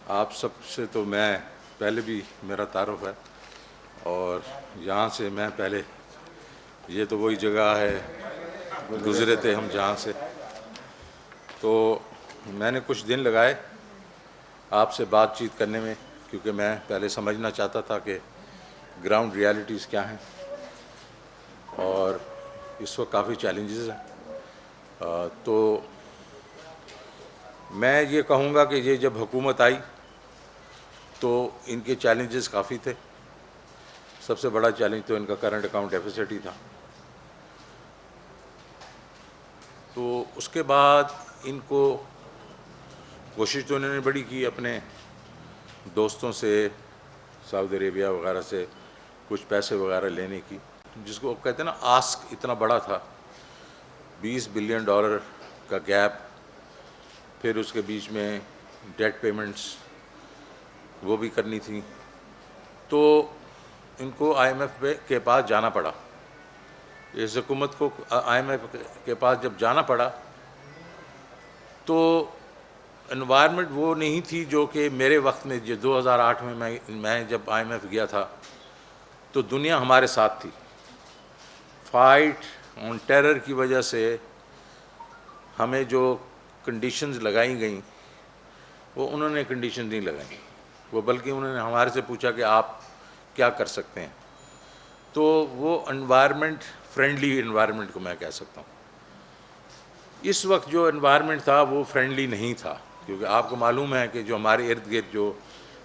آپ سب سے تو میں پہلے بھی میرا تعارف ہے، اور یہاں سے میں پہلے، یہ تو وہی جگہ ہے، گزرے تھے ہم جہاں سے، تو میں نے کچھ دن لگائے آپ سے بات چیت کرنے میں، کیونکہ میں پہلے سمجھنا چاہتا تھا کہ گراؤنڈ ریالٹیز کیا ہیں، اور اس وقت کافی چیلنجز ہیں۔ تو میں یہ کہوں گا کہ یہ جب حکومت آئی تو ان کے چیلنجز کافی تھے۔ سب سے بڑا چیلنج تو ان کا کرنٹ اکاؤنٹ ڈیفیسٹ ہی تھا۔ تو اس کے بعد ان کو کوشش تو انہوں نے بڑی کی اپنے دوستوں سے، سعودی عربیہ وغیرہ سے کچھ پیسے وغیرہ لینے کی، جس کو کہتے ہیں نا آسک اتنا بڑا تھا، $20 بلین کا گیپ، پھر اس کے بیچ میں ڈیٹ پیمنٹس وہ بھی کرنی تھی، تو ان کو آئی ایم ایف کے پاس جانا پڑا۔ اس حکومت کو آئی ایم ایف کے پاس جب جانا پڑا تو انوائرمنٹ وہ نہیں تھی جو کہ میرے وقت میں، جو 2008 میں میں جب آئی ایم ایف گیا تھا تو دنیا ہمارے ساتھ تھی۔ فائٹ آن ٹیرر کی وجہ سے ہمیں جو کنڈیشنز لگائی گئیں وہ انہوں نے کنڈیشنز نہیں لگائیں، وہ بلکہ انہوں نے ہمارے سے پوچھا کہ آپ کیا کر سکتے ہیں۔ تو وہ انوائرمنٹ، فرینڈلی انوائرمنٹ کو میں کہہ سکتا ہوں۔ اس وقت جو انوائرمنٹ تھا وہ فرینڈلی نہیں تھا، کیونکہ آپ کو معلوم ہے کہ جو ہمارے ارد گرد جو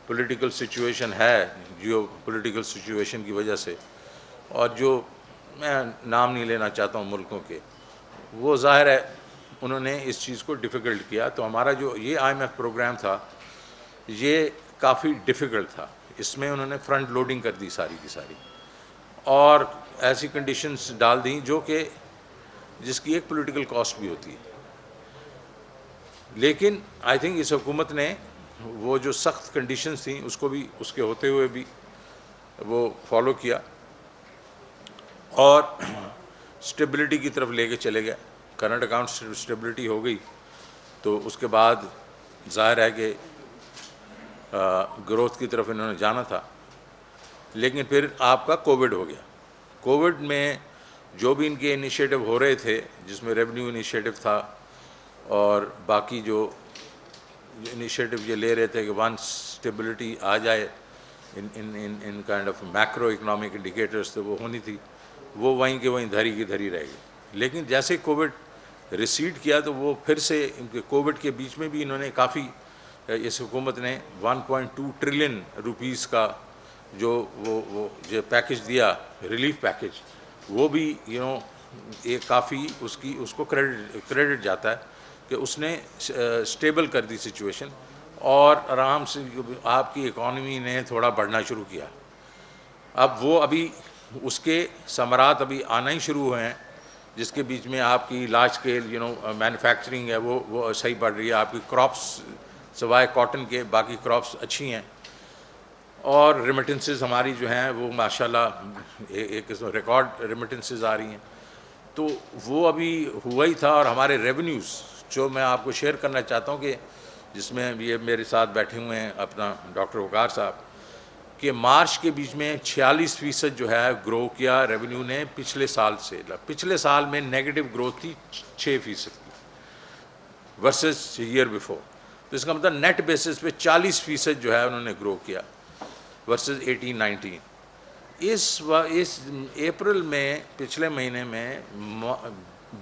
پولیٹیکل سچویشن ہے، جیو پولیٹیکل سچویشن کی وجہ سے، اور جو میں نام نہیں لینا چاہتا ہوں ملکوں کے، وہ ظاہر ہے انہوں نے اس چیز کو ڈیفیکلٹ کیا۔ تو ہمارا جو یہ آئی ایم ایف پروگرام تھا یہ کافی ڈیفیکلٹ تھا۔ اس میں انہوں نے فرنٹ لوڈنگ کر دی ساری کی ساری، اور ایسی کنڈیشنز ڈال دیں جو کہ جس کی ایک پولیٹیکل کاسٹ بھی ہوتی ہے۔ لیکن آئی تھنک اس حکومت نے وہ جو سخت کنڈیشنز تھیں اس کو بھی، اس کے ہوتے ہوئے بھی وہ فالو کیا، اور اسٹیبلٹی کی طرف لے کے چلے گئے۔ کرنٹ اکاؤنٹ اسٹیبلٹی ہو گئی تو اس کے بعد ظاہر ہے کہ گروتھ کی طرف انہوں نے جانا تھا، لیکن پھر آپ کا کووڈ ہو گیا۔ کووڈ میں جو بھی ان کے انیشیٹو ہو رہے تھے، جس میں ریونیو انیشیٹو تھا اور باقی جو انیشیٹو یہ لے رہے تھے کہ ونس اسٹیبلٹی آ جائے in kind of macro economic indicators, تو وہ ہونی تھی، وہ وہیں کے وہیں دھری کی دھری رہ گئی۔ لیکن جیسے کووڈ ریسیڈ کیا تو وہ پھر سے ان کے کووڈ کے بیچ میں بھی انہوں نے کافی، اس حکومت نے 1.2 ٹریلین روپیز کا جو وہ پیکج دیا، ریلیف پیکج، وہ بھی ایک کافی اس کو کریڈٹ جاتا ہے کہ اس نے اسٹیبل کر دی سچویشن، اور آرام سے آپ کی اکانومی نے تھوڑا بڑھنا شروع کیا۔ اب وہ ابھی اس کے ثمرات ابھی آنا ہی شروع ہوئے ہیں، جس کے بیچ میں آپ کی لارج اسکیل مینوفیکچرنگ ہے وہ صحیح بڑھ رہی ہے، آپ کی کراپس سوائے کاٹن کے باقی کراپس اچھی ہیں، اور ریمیٹنسز ہماری جو ہیں وہ ماشاءاللہ ایک قسم ریکارڈ ریمیٹنسز آ رہی ہیں۔ تو وہ ابھی ہوا ہی تھا، اور ہمارے ریونیوز جو میں آپ کو شیئر کرنا چاہتا ہوں، کہ جس میں یہ میرے ساتھ بیٹھے ہوئے ہیں اپنا ڈاکٹر وقار صاحب، کہ مارچ کے بیچ میں 46% جو ہے گرو کیا ریونیو نے پچھلے سال سے۔ پچھلے سال میں نیگیٹو گروتھ تھی 6% کی ورسز ایئر بیفور، تو اس کا مطلب نیٹ بیسس پہ 40% جو ہے انہوں نے گرو کیا ورسز 18-19۔ اس اپریل میں، پچھلے مہینے میں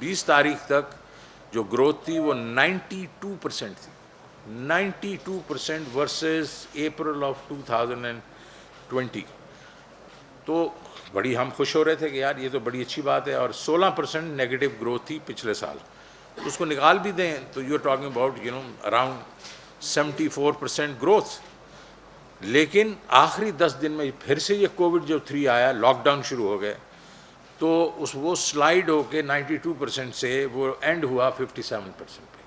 20 تاریخ تک جو گروتھ تھی وہ 92% تھی، 92% ورسز اپریل آف 2020۔ تو بڑی ہم خوش ہو رہے تھے کہ یار یہ تو بڑی اچھی بات ہے، اور 16% نیگیٹو گروتھ تھی پچھلے سال، اس کو نکال بھی دیں تو you are talking about around 74% growth. لیکن آخری 10 دن میں پھر سے یہ کووڈ جو 3 آیا، لاک ڈاؤن شروع ہو گئے، تو وہ سلائیڈ ہو کے 92% سے وہ اینڈ ہوا 57% پہ۔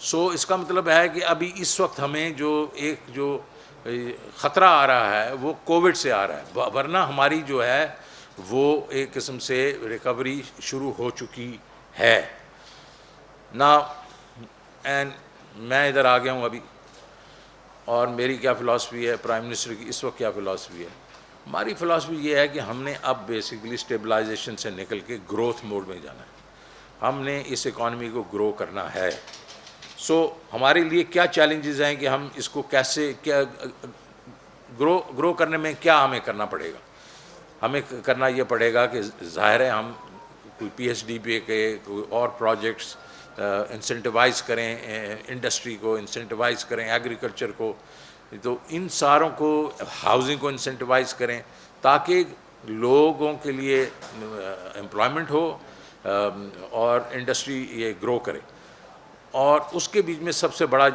سو اس کا مطلب ہے کہ ابھی اس وقت ہمیں جو خطرہ آ رہا ہے وہ کووڈ سے آ رہا ہے، ورنہ ہماری جو ہے وہ ایک قسم سے ریکوری شروع ہو چکی ہے نا۔ اینڈ میں ادھر آ گیا ہوں ابھی، اور میری کیا فلاسفی ہے, پرائم منسٹر کی اس وقت کیا فلاسفی ہے. ہماری فلاسفی یہ ہے کہ ہم نے اب بیسیکلی اسٹیبلائزیشن سے نکل کے گروتھ موڈ میں جانا ہے. ہم نے اس اکانومی کو گرو کرنا ہے. سو ہمارے لیے کیا چیلنجز ہیں کہ ہم اس کو کیسے کیا گرو کرنے میں کیا ہمیں کرنا پڑے گا. ہمیں کرنا یہ پڑے گا کہ ظاہر ہے ہم کوئی پی ایچ ڈی پہ کے کوئی اور پروجیکٹس انسینٹیوائز کریں, انڈسٹری کو انسینٹیوائز کریں, ایگریکلچر کو, تو ان ساروں کو, ہاؤسنگ کو انسینٹیوائز کریں تاکہ لوگوں کے لیے امپلائمنٹ ہو اور انڈسٹری یہ گرو کرے. اور اس کے بیچ میں سب سے بڑا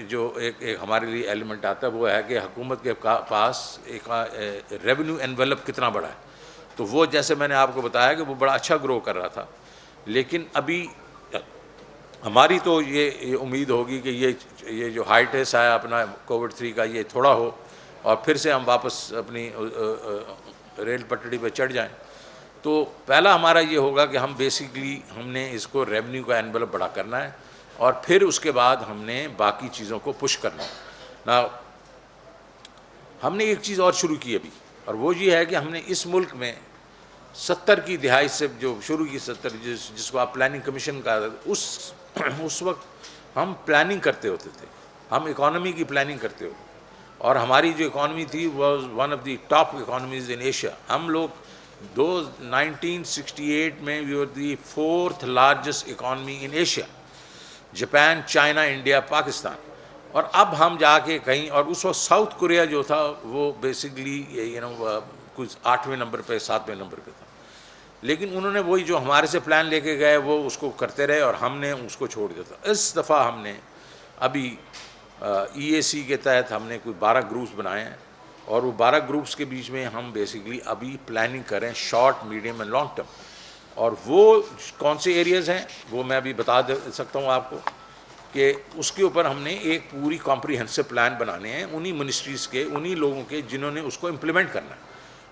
جو ایک ہمارے لیے ایلیمنٹ آتا ہے وہ ہے کہ حکومت کے پاس ایک ریونیو انویلپ کتنا بڑا ہے. تو وہ جیسے میں نے آپ کو بتایا کہ وہ بڑا اچھا گرو کر رہا تھا, لیکن ابھی ہماری تو یہ امید ہوگی کہ یہ جو ہائیٹس ہے اپنا کووڈ-3 کا یہ تھوڑا ہو اور پھر سے ہم واپس اپنی ریل پٹڑی پہ چڑھ جائیں. تو پہلا ہمارا یہ ہوگا کہ ہم بیسیکلی ہم نے اس کو ریونیو کا انویلپ بڑا کرنا ہے اور پھر اس کے بعد ہم نے باقی چیزوں کو پش کرنا ہے. نا ہم نے ایک چیز اور شروع کی ابھی, اور وہ یہ ہے کہ ہم نے اس ملک میں 70 کی دہائی سے جو شروع کی 70 جس کو آپ پلاننگ کمیشن کا اس وقت ہم پلاننگ کرتے ہوتے تھے, ہم اکانومی کی پلاننگ کرتے ہوتے, اور ہماری جو اکانومی تھی was one of the top economies in Asia. ہم لوگ 1968 میں وی ور دی 4th largest economy in Asia, Japan, China, India, Pakistan. اور اب ہم جا کے کہیں, اور اس وقت ساؤتھ کوریا جو تھا وہ بیسکلی کچھ 8ویں نمبر پہ 7ویں نمبر پہ تھا, لیکن انہوں نے وہی جو ہمارے سے پلان لے کے گئے وہ اس کو کرتے رہے اور ہم نے اس کو چھوڑ دیا تھا. اس دفعہ ہم نے ابھی ای اے سی کے تحت ہم نے کوئی 12 گروپس بنائے ہیں, اور وہ 12 گروپس کے بیچ میں ہم بیسکلی ابھی پلاننگ کریں short, medium and long term. اور وہ کون سے ایریاز ہیں وہ میں ابھی بتا سکتا ہوں آپ کو کہ اس کے اوپر ہم نے ایک پوری کمپریہنسو پلان بنانے ہیں انہی منسٹریز کے, انہی لوگوں کے جنہوں نے اس کو امپلیمنٹ کرنا ہے,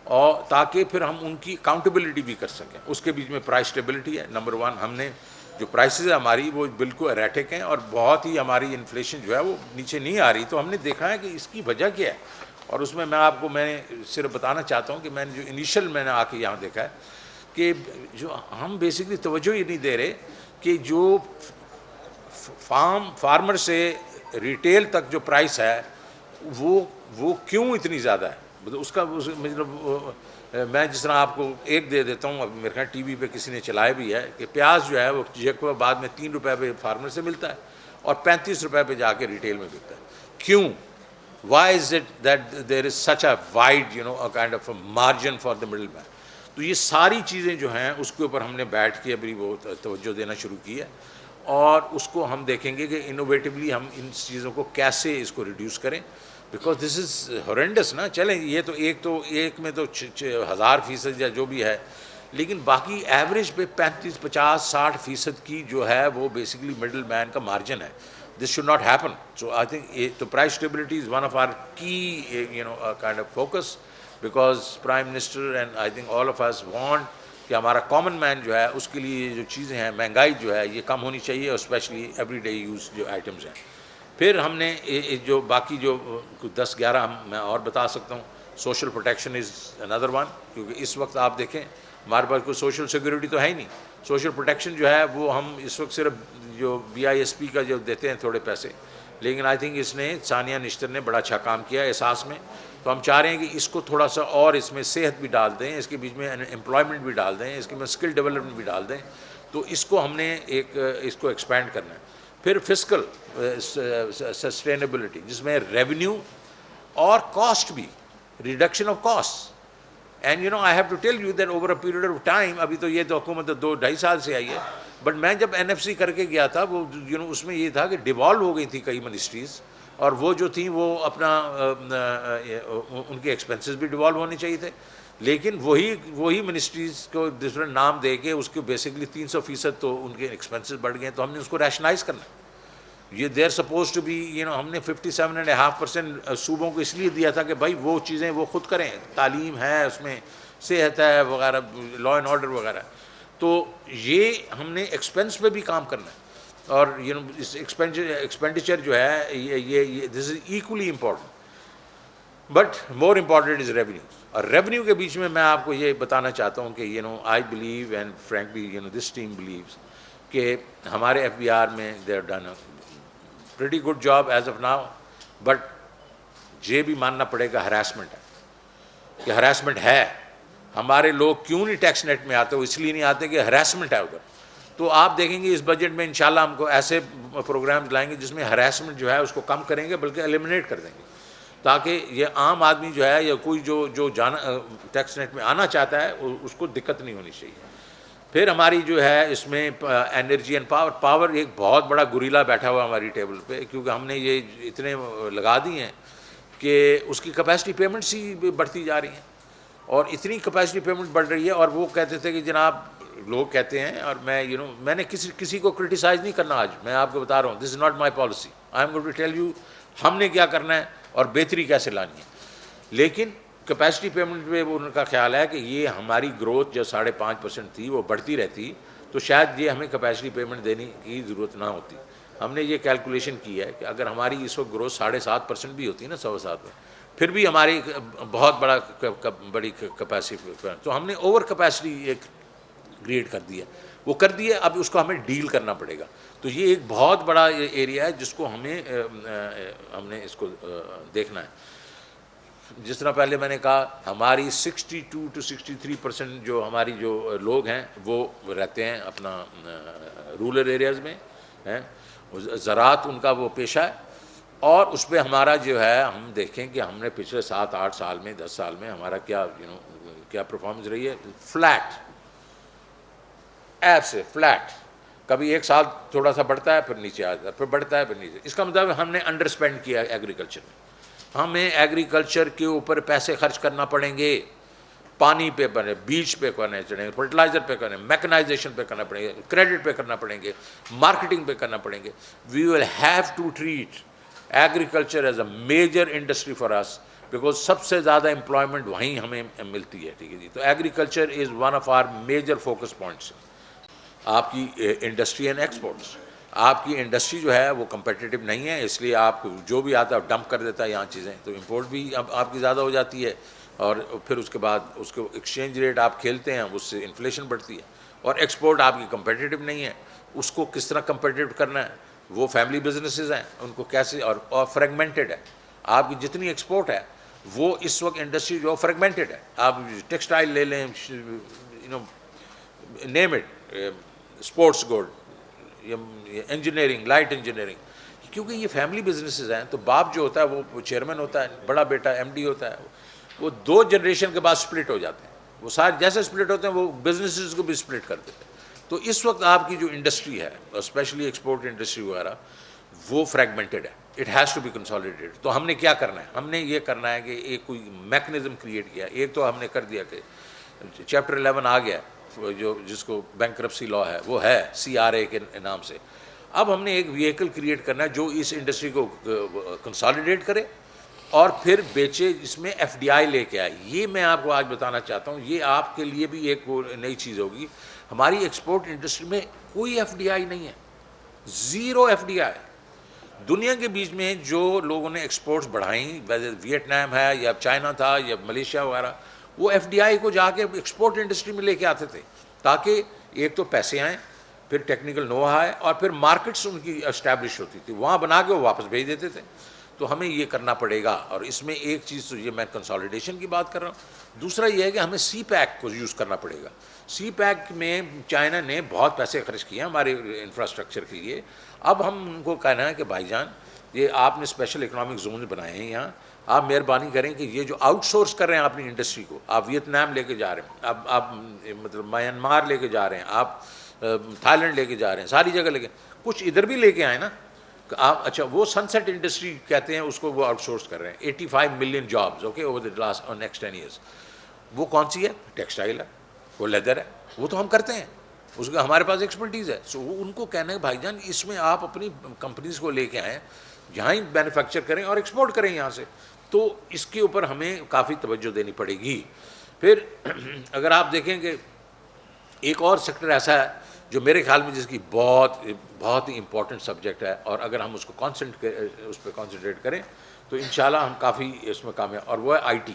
اور تاکہ پھر ہم ان کی اکاؤنٹیبلٹی بھی کر سکیں. اس کے بیچ میں پرائس اسٹیبلٹی ہے نمبر 1. ہم نے جو پرائسز ہے ہماری وہ بالکل اریٹک ہیں اور بہت ہی ہماری انفلیشن جو ہے وہ نیچے نہیں آ رہی. تو ہم نے دیکھا ہے کہ اس کی وجہ کیا ہے, اور اس میں آپ کو میں صرف بتانا چاہتا ہوں کہ میں نے جو انیشل میں نے آ کے یہاں دیکھا ہے کہ جو ہم بیسکلی توجہ ہی نہیں دے رہے کہ جو فارمر سے ریٹیل تک جو پرائس ہے وہ کیوں اتنی زیادہ ہے. اس کا مطلب میں جس طرح آپ کو ایک دے دیتا ہوں, اب میرے خیال ٹی وی پہ کسی نے چلایا بھی ہے کہ پیاز جو ہے وہ جیکو بعد میں 3 روپے پہ فارمر سے ملتا ہے اور 35 روپے پہ جا کے ریٹیل میں بکتا ہے. کیوں؟ Why is it that there is such a wide a kind of a margin for the middle man. تو یہ ساری چیزیں جو ہیں اس کے اوپر ہم نے بیٹھ کے ابھی وہ توجہ دینا شروع کی ہے, اور اس کو ہم دیکھیں گے کہ انوویٹیولی ہم ان چیزوں کو کیسے اس کو ریڈیوس کریں, بیکاز دس از ہورینڈس نا. چلیں یہ تو ایک میں تو 1000% یا جو بھی ہے, لیکن باقی ایوریج پہ 35, 50, 60% کی جو ہے وہ بیسکلی مڈل مین کا مارجن ہے. This should not happen. So I think the price stability is one of our key kind of focus, because Prime Minister and I think all of us want کہ ہمارا common man جو ہے اس کے لیے جو چیزیں ہیں, مہنگائی جو ہے یہ کم ہونی چاہیے, اور اسپیشلی ایوری ڈے یوز جو آئٹمز ہیں. پھر ہم نے جو باقی جو 10-11 میں اور بتا سکتا ہوں. Social protection is another one, کیونکہ اس وقت آپ دیکھیں ہمارے پاس کوئی سوشل سیکورٹی تو ہے ہی نہیں. سوشل پروٹیکشن جو ہے وہ ہم اس وقت صرف جو BISP کا جو دیتے ہیں تھوڑے پیسے, لیکن آئی تھنک اس نے ثانیہ نشتر نے بڑا اچھا کام کیا ہے احساس میں. تو ہم چاہ رہے ہیں کہ اس کو تھوڑا سا اور اس میں صحت بھی ڈال دیں, اس کے بیچ میں امپلائمنٹ بھی ڈال دیں, اس کے میں اسکل ڈیولپمنٹ بھی ڈال دیں. تو اس کو ہم نے اس کو ایکسپینڈ کرنا ہے. پھر فسکل سسٹینیبلٹی جس میں ریونیو اور کاسٹ بھی, reduction of cost. And I have to tell you that over a period of time, ابھی تو یہ تو حکومت 2-2.5 سال سے آئی ہے, بٹ میں جب NFC کر کے گیا تھا وہ اس میں یہ تھا کہ ڈیوالو ہو گئی تھی کئی منسٹریز, اور وہ جو تھیں وہ اپنا ان کے ایکسپنسز بھی ڈیوالو ہونے چاہیے تھے, لیکن وہی منسٹریز کو ڈفرینٹ نام دے کے اس کے بیسکلی 300% تو ان کے ایکسپنسز بڑھ گئے. تو ہم نے اس کو ریشنائز کرنا ہے. یہ دیر سپوز ٹو بی ہم نے 57.5% صوبوں کو اس لیے دیا تھا کہ بھائی وہ چیزیں وہ خود کریں, تعلیم ہے اس میں, صحت ہے وغیرہ, لا اینڈ آرڈر وغیرہ. تو یہ ہم نے ایکسپنس پہ بھی کام کرنا ہے. اور اس ایکسپینڈیچر جو ہے یہ this is equally important, but more important is revenue. اور ریونیو کے بیچ میں آپ کو یہ بتانا چاہتا ہوں کہ I believe and frankly this team believes کہ ہمارے ایف بی آر میں they have done a pretty good job as of now, but یہ بھی ماننا پڑے گا ہراسمنٹ ہے، کہ ہراسمنٹ ہے. ہمارے لوگ کیوں نہیں ٹیکس نیٹ میں آتے؟ وہ اس لیے نہیں آتے کہ ہراسمنٹ ہے ادھر. تو آپ دیکھیں گے اس بجٹ میں انشاءاللہ ہم کو ایسے پروگرامز لائیں گے جس میں ہراسمنٹ جو ہے اس کو کم کریں گے، بلکہ ایلیمنیٹ کر دیں گے، تاکہ یہ عام آدمی جو ہے یا کوئی جو جانا ٹیکس نیٹ میں آنا چاہتا ہے اس کو دقت نہیں ہونی چاہیے. پھر ہماری جو ہے اس میں انرجی اینڈ پاور ایک بہت بڑا گوریلا بیٹھا ہوا ہماری ٹیبل پہ، کیونکہ ہم نے یہ اتنے لگا دی ہیں کہ اس کی کیپیسٹی پیمنٹس ہی بڑھتی جا رہی ہیں، اور اتنی کیپیسٹی پیمنٹ بڑھ رہی ہے. اور وہ کہتے تھے کہ جناب لوگ کہتے ہیں، اور میں نے کسی کو کرٹیسائز نہیں کرنا، آج میں آپ کو بتا رہا ہوں this is not my policy, I am going to tell you ہم نے کیا کرنا ہے اور بہتری کیسے لانی ہے. لیکن کیپیسٹی پیمنٹ پہ ان کا خیال ہے کہ یہ ہماری گروتھ جو 5.5% تھی وہ بڑھتی رہتی تو شاید یہ ہمیں کیپیسٹی پیمنٹ دینے کی ضرورت نہ ہوتی. ہم نے یہ کیلکولیشن کی ہے کہ اگر ہماری اس وقت گروتھ 7.5% بھی ہوتی نا 7.25 میں، پھر بھی ہماری بہت بڑی کیپیسٹی، تو ہم نے اوور کیپیسٹی ایک کریٹ کر دی ہے، وہ کر دی ہے، اب اس کو ہمیں ڈیل کرنا پڑے گا. تو یہ ایک بہت بڑا ایریا ہے جس کو ہم نے اس کو دیکھنا ہے. جس طرح پہلے میں نے کہا ہماری 62 to 63% جو ہماری جو لوگ ہیں وہ رہتے ہیں اپنا رورل ایریاز میں ہیں، زراعت ان کا وہ پیشہ ہے. اور اس پہ ہمارا جو ہے ہم دیکھیں کہ ہم نے پچھلے 7-8 سال میں 10 سال میں ہمارا کیا پرفارمنس رہی ہے. فلیٹ ایپ سے فلیٹ، کبھی ایک سال تھوڑا سا بڑھتا ہے پھر نیچے آ جاتا ہے، پھر بڑھتا ہے پھر نیچے. اس کا مطلب ہم نے انڈر اسپینڈ کیا ہے ایگریکلچر میں. ہمیں ایگریکلچر کے اوپر پیسے خرچ کرنا پڑیں گے، پانی پہ بنے، بیج پہ کرنے چڑھیں گے، فرٹیلائزر پہ کرنے، میکنائزیشن پہ کرنا پڑیں گے، کریڈٹ پہ کرنا پڑیں گے، مارکیٹنگ پہ کرنا پڑیں گے. We will have to treat agriculture as a major industry for us, because سب سے زیادہ امپلائمنٹ وہیں ہمیں ملتی ہے. ٹھیک ہے جی. تو agriculture is one of our major focus points. آپ کی انڈسٹری اینڈ ایکسپورٹس، آپ کی انڈسٹری جو ہے وہ کمپیٹیٹیو نہیں ہے، اس لیے آپ جو بھی آتا ہے ڈمپ کر دیتا ہے یہاں چیزیں، تو امپورٹ بھی اب آپ کی زیادہ ہو جاتی ہے. اور پھر اس کے بعد اس کو ایکسچینج ریٹ آپ کھیلتے ہیں، اس سے انفلیشن بڑھتی ہے. اور ایکسپورٹ آپ کی کمپیٹیٹیو نہیں ہے، اس کو کس طرح کمپیٹیٹیو کرنا ہے. وہ فیملی بزنسز ہیں، ان کو کیسے، اور فریگمنٹڈ ہے. آپ کی جتنی ایکسپورٹ ہے وہ اس وقت انڈسٹری جو فریگمنٹڈ ہے. آپ ٹیکسٹائل لے لیں، name it, sports good, engineering, light engineering, کیونکہ یہ فیملی بزنسز ہیں. تو باپ جو ہوتا ہے وہ چیئرمین ہوتا ہے، بڑا بیٹا ایم ڈی ہوتا ہے. وہ 2 جنریشن کے بعد سپلٹ ہو جاتے ہیں. وہ سارے جیسے سپلٹ ہوتے ہیں وہ بزنسز کو بھی سپلٹ کر دیتے ہیں. تو اس وقت آپ کی جو انڈسٹری ہے، اسپیشلی ایکسپورٹ انڈسٹری وغیرہ، وہ فریگمنٹڈ ہے. It has to be consolidated. تو ہم نے کیا کرنا ہے؟ ہم نے یہ کرنا ہے کہ ایک کوئی میکنزم کریٹ کیا. ایک تو ہم نے کر دیا کہ چیپٹر 11 آ گیا، جس کو بینکرپسی لا ہے، وہ ہے CRA کے نام سے. اب ہم نے ایک ویکل کریٹ کرنا ہے جو اس انڈسٹری کو کنسالیڈیٹ کرے اور پھر بیچے، جس میں FDI لے کے آئے. یہ میں آپ کو آج بتانا چاہتا ہوں، یہ آپ کے لیے بھی ایک نئی چیز ہوگی. ہماری ایکسپورٹ انڈسٹری میں کوئی FDI نہیں ہے، 0 FDI. دنیا کے بیچ میں جو لوگوں نے ایکسپورٹس بڑھائیں، ویتنام ہے یا چائنا تھا یا ملیشیا وغیرہ، وہ FDI کو جا کے ایکسپورٹ انڈسٹری میں لے کے آتے تھے، تاکہ ایک تو پیسے آئیں، پھر ٹیکنیکل نو آئے، اور پھر مارکیٹس ان کی اسٹیبلش ہوتی تھی، وہاں بنا کے وہ واپس بھیج دیتے تھے. تو ہمیں یہ کرنا پڑے گا. اور اس میں ایک چیز تو یہ میں کنسالیڈیشن کی بات کر رہا ہوں. دوسرا یہ ہے کہ ہمیں CPEC کو یوز کرنا پڑے گا. CPEC میں چائنا نے بہت پیسے خرچ کیے ہیں ہمارے انفراسٹرکچر کے لیے. اب ہم ان کو کہنا ہے کہ بھائی جان، یہ آپ نے اسپیشل اکنامک زون بنائے ہیں یہاں، آپ مہربانی کریں کہ یہ جو آؤٹ سورس کر رہے ہیں اپنی انڈسٹری کو، آپ ویتنام لے کے جا رہے ہیں، آپ مطلب میانمار لے کے جا رہے ہیں، آپ تھائی لینڈ لے کے جا رہے ہیں، ساری جگہ لے کے، کچھ ادھر بھی لے کے آئے نا. آپ اچھا وہ سن سیٹ انڈسٹری کہتے ہیں اس کو، وہ آؤٹ سورس کر رہے ہیں. 85 million jobs okay over the next 10 years. وہ کون سی ہے؟ ٹیکسٹائل ہے، وہ لیدر ہے، وہ تو ہم کرتے ہیں، اس کا ہمارے پاس ایکسپرٹیز ہے. سو ان کو کہنا ہے بھائی جان اس میں آپ اپنی کمپنیز کو لے کے آئیں، جہاں ہی مینوفیکچر کریں اور ایکسپورٹ کریں یہاں سے. تو اس کے اوپر ہمیں کافی توجہ دینی پڑے گی. پھر اگر آپ دیکھیں کہ ایک اور سیکٹر ایسا ہے جو میرے خیال میں جس کی بہت ہی امپورٹنٹ سبجیکٹ ہے، اور اگر ہم اس کو اس پہ کانسنٹریٹ کریں تو انشاءاللہ ہم کافی اس میں کامیاب، اور وہ ہے آئی ٹی۔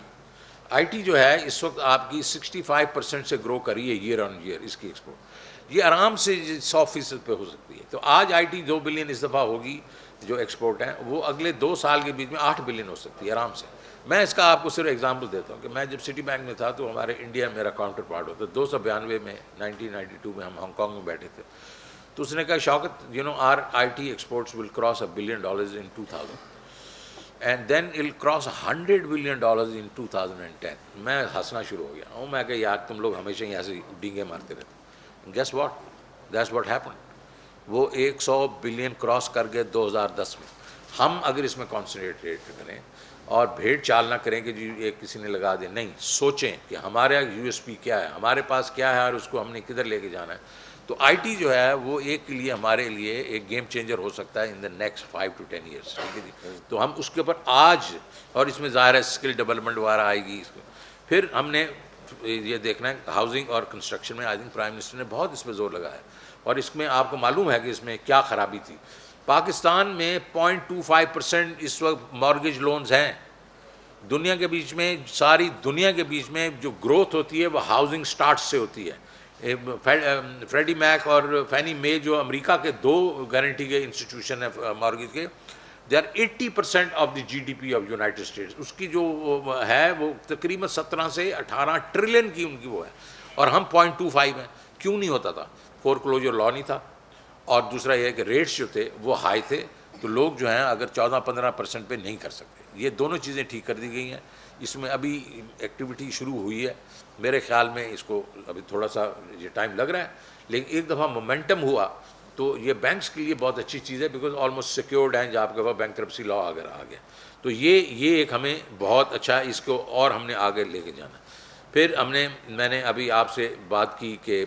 آئی ٹی جو ہے اس وقت آپ کی 65% سے گرو کری ہے ایئر آن ایئر اس کی ایکسپورٹ، یہ آرام سے 100% پہ ہو سکتی ہے۔ تو آج آئی ٹی 2 بلین اس دفعہ ہوگی جو ایکسپورٹ ہیں، وہ اگلے 2 سال کے بیچ میں 8 بلین ہو سکتی ہے آرام سے۔ میں اس کا آپ کو صرف ایگزامپل دیتا ہوں کہ میں جب سٹی بینک میں تھا تو ہمارے انڈیا میرا کاؤنٹر پارٹ ہوتا، 292 میں 1992 میں ہم ہانگ کانگ میں بیٹھے تھے، تو اس نے کہا Shaukat our IT exports will cross $1 billion in 2000 and then it'll cross $100 billion in 2010۔ میں ہنسنا شروع ہو گیا میں کہ یار تم لوگ ہمیشہ ہی ایسے ڈینگے مارتے رہتے۔ Guess what, that's what happen, وہ 100 بلین کراس کر گئے 2010 میں۔ ہم اگر اس میں کانسنٹریٹ کریں اور بھیڑ چال نہ کریں کہ جی ایک کسی نے لگا دے، نہیں، سوچیں کہ ہمارا یو ایس پی کیا ہے، ہمارے پاس کیا ہے اور اس کو ہم نے کدھر لے کے جانا ہے۔ تو آئی ٹی جو ہے وہ ایک کے لیے ہمارے لیے ایک گیم چینجر ہو سکتا ہے ان دا نیکسٹ 5 to 10 years، ٹھیک ہے جی۔ تو ہم اس کے اوپر آج، اور اس میں ظاہر ہے اسکل ڈیولپمنٹ وغیرہ آئے گی۔ پھر ہم نے یہ دیکھنا ہے ہاؤسنگ اور کنسٹرکشن میں، آئی تھنک پرائم منسٹر نے بہت اس پہ زور لگایا ہے، اور اس میں آپ کو معلوم ہے کہ اس میں کیا خرابی تھی۔ پاکستان میں 0.25% اس وقت مارگیج لونز ہیں۔ دنیا کے بیچ میں، ساری دنیا کے بیچ میں جو گروتھ ہوتی ہے وہ ہاؤسنگ سٹارٹ سے ہوتی ہے۔ فریڈی میک اور فینی مے جو امریکہ کے 2 گارنٹی کے انسٹیٹیوشن ہیں مارگیج کے، they are 80% of the GDP of United States. اس کی جو ہے وہ تقریباً 17 سے 18 ٹریلین کی ان کی وہ ہے، اور ہم 0.25 ہیں۔ کیوں نہیں ہوتا تھا؟ فور کلوجر لا نہیں تھا، اور دوسرا یہ ہے کہ ریٹس جو تھے وہ ہائی تھے، تو لوگ جو ہیں اگر 14-15% پہ نہیں کر سکتے۔ یہ دونوں چیزیں ٹھیک کر دی گئی ہیں۔ اس میں ابھی ایکٹیویٹی شروع ہوئی ہے، میرے خیال میں اس کو ابھی تھوڑا سا یہ ٹائم لگ رہا ہے، لیکن ایک دفعہ مومنٹم ہوا تو یہ بینکس کے لیے بہت اچھی چیز ہے، بیکاز آلموسٹ سیکیورڈ ہیں جب آپ کے پاس بینکرپسی لا اگر آ گیا تو یہ ایک ہمیں بہت اچھا ہے، اس کو اور ہم نے آگے لے کے جانا۔ پھر میں نے ابھی آپ سے بات کی کہ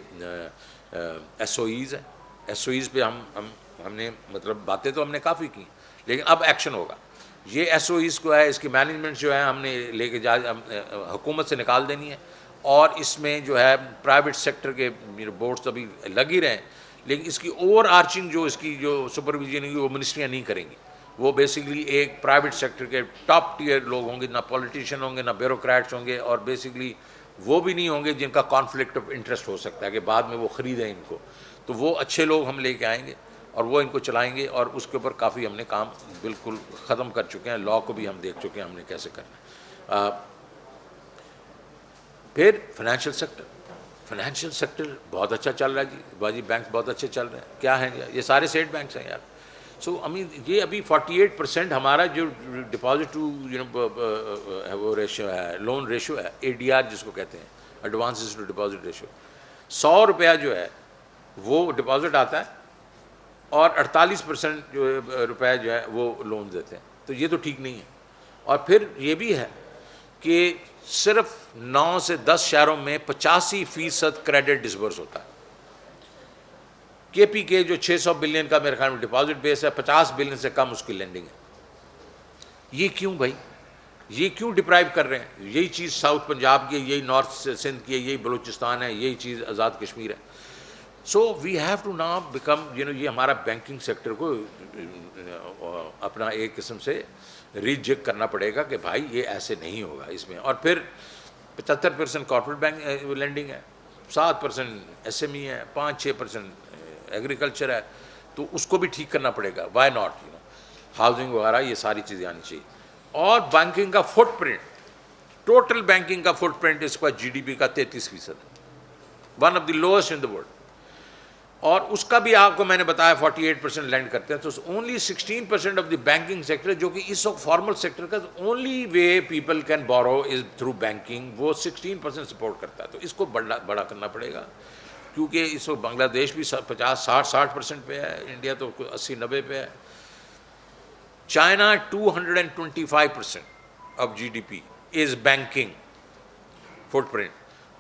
ایس او ایز ہے، ایس او ایز پہ ہم نے مطلب باتیں تو ہم نے کافی کی، لیکن اب ایکشن ہوگا۔ یہ ایس او ایز کو ہے، اس کی مینجمنٹ جو ہے ہم نے لے کے حکومت سے نکال دینی ہے، اور اس میں جو ہے پرائیویٹ سیکٹر کے بورڈز ابھی لگ ہی رہے ہیں، لیکن اس کی اوور آرچنگ جو اس کی جو سپرویژن ہوگی وہ منسٹریاں نہیں کریں گی، وہ بیسکلی ایک پرائیویٹ سیکٹر کے ٹاپ ٹیئر لوگ ہوں گے، نہ پولیٹیشین ہوں گے نہ بیوروکریٹس ہوں گے، اور بیسکلی وہ بھی نہیں ہوں گے جن کا کانفلکٹ آف انٹرسٹ ہو سکتا ہے کہ بعد میں وہ خریدیں ان کو۔ تو وہ اچھے لوگ ہم لے کے آئیں گے اور وہ ان کو چلائیں گے، اور اس کے اوپر کافی ہم نے کام بالکل ختم کر چکے ہیں، لا کو بھی ہم دیکھ چکے ہیں ہم نے کیسے کرنا ہے۔ پھر فائنینشیل سیکٹر بہت اچھا چل رہا ہے جی، باجی بینک بہت اچھے چل رہے ہیں۔ کیا ہیں یہ سارے اسٹیٹ بینکس ہیں یار۔ سو یہ ابھی 48% ہمارا جو ڈپازٹ ٹو وہ ریشو ہے، لون ریشو ہے، ADR جس کو کہتے ہیں، ایڈوانسز ٹو ڈپازٹ ریشو، 100 روپیہ جو ہے وہ ڈپازٹ آتا ہے اور 48% روپے جو ہے وہ لون دیتے ہیں، تو یہ تو ٹھیک نہیں ہے۔ اور پھر یہ بھی ہے کہ صرف 9 سے 10 شہروں میں 85% کریڈٹ ڈسبرس ہوتا ہے۔ KPK جو 600 بلین کا میرے خیال میں ڈپازٹ بیس ہے، 50 بلین سے کم اس کی لینڈنگ ہے۔ یہ کیوں بھائی؟ یہ کیوں ڈپرائیو کر رہے ہیں؟ یہی چیز ساؤتھ پنجاب کی ہے، یہی نارتھ سندھ کی ہے، یہی بلوچستان ہے، یہی چیز آزاد کشمیر ہے۔ So we have to now become یہ ہمارا بینکنگ سیکٹر کو اپنا ایک قسم سے ریجیکٹ کرنا پڑے گا کہ بھائی یہ ایسے نہیں ہوگا اس میں۔ اور پھر 75% کارپوریٹ بینک لینڈنگ ہے، 7% SME ہے، 5-6% ایگریکلچر ہے، تو اس کو بھی ٹھیک کرنا پڑے گا۔ وائی ناٹ ہاؤسنگ وغیرہ، یہ ساری چیزیں آنی چاہیے۔ اور بینکنگ کا فٹ پرنٹ، ٹوٹل بینکنگ کا فٹ پرنٹ اس کا GDP کا 33% ہے، one of the lowest in the world. اور اس کا بھی آپ کو میں نے بتایا 48% لینڈ کرتے ہیں، تو only 16% of the banking sector, جو کہ اس وقت فارمل سیکٹر کا only way people can borrow is through banking, وہ 16% سپورٹ کرتا ہے۔ تو اس کو بڑا کرنا پڑے گا، کیونکہ اس وقت بنگلہ دیش بھی 50-60% پہ ہے، انڈیا تو 80-90 پہ ہے۔ China 225% of GDP is banking footprint.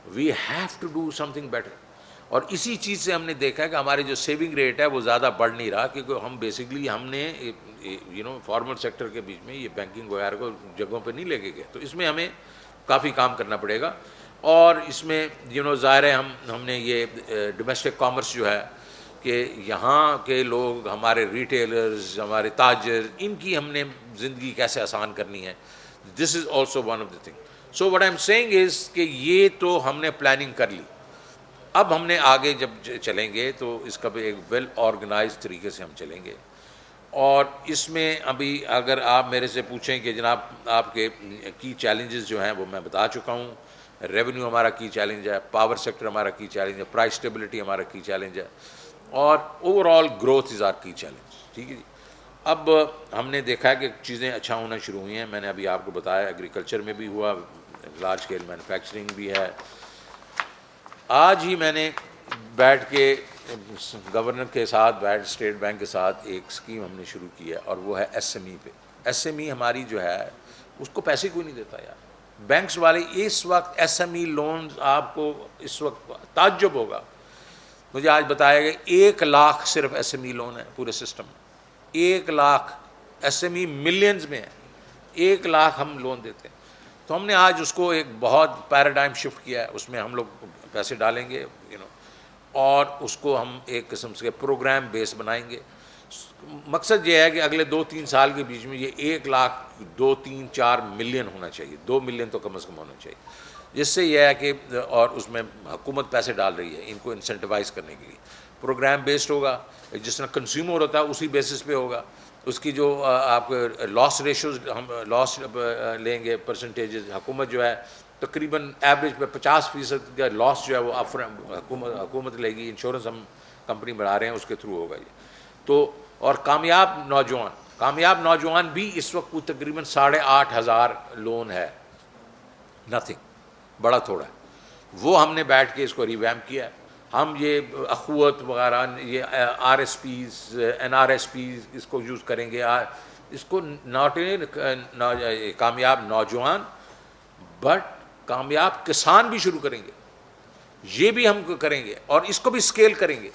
We have to do something better. اور اسی چیز سے ہم نے دیکھا ہے کہ ہمارے جو سیونگ ریٹ ہے وہ زیادہ بڑھ نہیں رہا، کیونکہ ہم بیسکلی ہم نے فارمل سیکٹر کے بیچ میں یہ بینکنگ وغیرہ کو جگہوں پہ نہیں لے کے گئے۔ تو اس میں ہمیں کافی کام کرنا پڑے گا۔ اور اس میں ظاہر ہے ہم نے یہ ڈومیسٹک کامرس جو ہے کہ یہاں کے لوگ ہمارے ریٹیلرز ہمارے تاجر ان کی ہم نے زندگی کیسے آسان کرنی ہے. This is also one of the thing. So what I am saying is کہ یہ تو ہم نے پلاننگ کر لی. اب ہم نے آگے جب چلیں گے تو اس کا بھی ایک ویل آرگنائز طریقے سے ہم چلیں گے. اور اس میں ابھی اگر آپ میرے سے پوچھیں کہ جناب آپ کے کی چیلنجز جو ہیں وہ میں بتا چکا ہوں. ریونیو ہمارا کی چیلنج ہے, پاور سیکٹر ہمارا کی چیلنج ہے, پرائس اسٹیبلٹی ہمارا کی چیلنج ہے, اور overall growth is our key challenge. ٹھیک ہے جی. اب ہم نے دیکھا ہے کہ چیزیں اچھا ہونا شروع ہوئی ہیں. میں نے ابھی آپ کو بتایا ایگریکلچر میں بھی ہوا, لارج اسکیل مینوفیکچرنگ بھی ہے. آج ہی میں نے بیٹھ کے گورنر کے ساتھ اسٹیٹ بینک کے ساتھ ایک اسکیم ہم نے شروع کی ہے, اور وہ ہے ایس ایم ای پہ. ایس ایم ای ہماری جو ہے اس کو پیسے کوئی نہیں دیتا یار. بینکس والے اس وقت ایس ایم ای لونز, آپ کو اس وقت تعجب ہوگا, مجھے آج بتایا گیا 1 لاکھ صرف ایس ایم ای لون ہے پورے سسٹم میں. 1 lakh S M E millions میں ہے, 1 لاکھ ہم لون دیتے ہیں. تو ہم نے آج اس کو ایک بہت پیراڈائم شفٹ کیا ہے. اس میں ہم لوگ پیسے ڈالیں گے اور اس کو ہم ایک قسم سے پروگرام بیس بنائیں گے. مقصد یہ ہے کہ اگلے 2-3 سال کے بیچ میں یہ 1 لاکھ 2-3-4 ملین ہونا چاہیے, 2 ملین تو کم از کم ہونا چاہیے. جس سے یہ ہے کہ اور اس میں حکومت پیسے ڈال رہی ہے ان کو انسینٹیوائز کرنے کے لیے. پروگرام بیسڈ ہوگا, جس طرح کنزیومر ہوتا ہے اسی بیسس پہ ہوگا. اس کی جو آپ لاس ریشوز ہم لاس لیں گے پرسنٹیجز, حکومت جو ہے تقریباً ایوریج پہ 50% کا لاس جو ہے وہ حکومت لے گی. انشورنس ہم کمپنی بنا رہے ہیں, اس کے تھرو ہوگا یہ. تو اور کامیاب نوجوان بھی اس وقت تقریباً 8,500 لون ہے, نتھنگ, بڑا تھوڑا ہے. وہ ہم نے بیٹھ کے اس کو ریویمپ کیا ہے. ہم یہ اخوت وغیرہ, یہ R S Ps, N R S Ps اس کو یوز کریں گے. اس کو ناٹ کامیاب نوجوان بٹ کامیاب کسان بھی شروع کریں گے. یہ بھی ہم کریں گے اور اس کو بھی اسکیل کریں گے.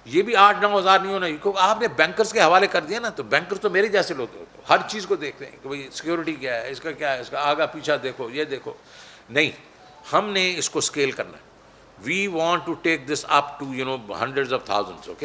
یہ بھی 8-9 ہزار نہیں ہونا, کیونکہ آپ نے بینکرز کے حوالے کر دیا نا, تو بینکر تو میرے جیسے لوگ ہر چیز کو دیکھتے ہیں کہ بھائی سیکورٹی کیا ہے, اس کا کیا ہے, اس کا آگا پیچھا دیکھو, یہ دیکھو. نہیں, ہم نے اس کو اسکیل کرنا ہے. We want to take this up to hundreds of thousands. Okay.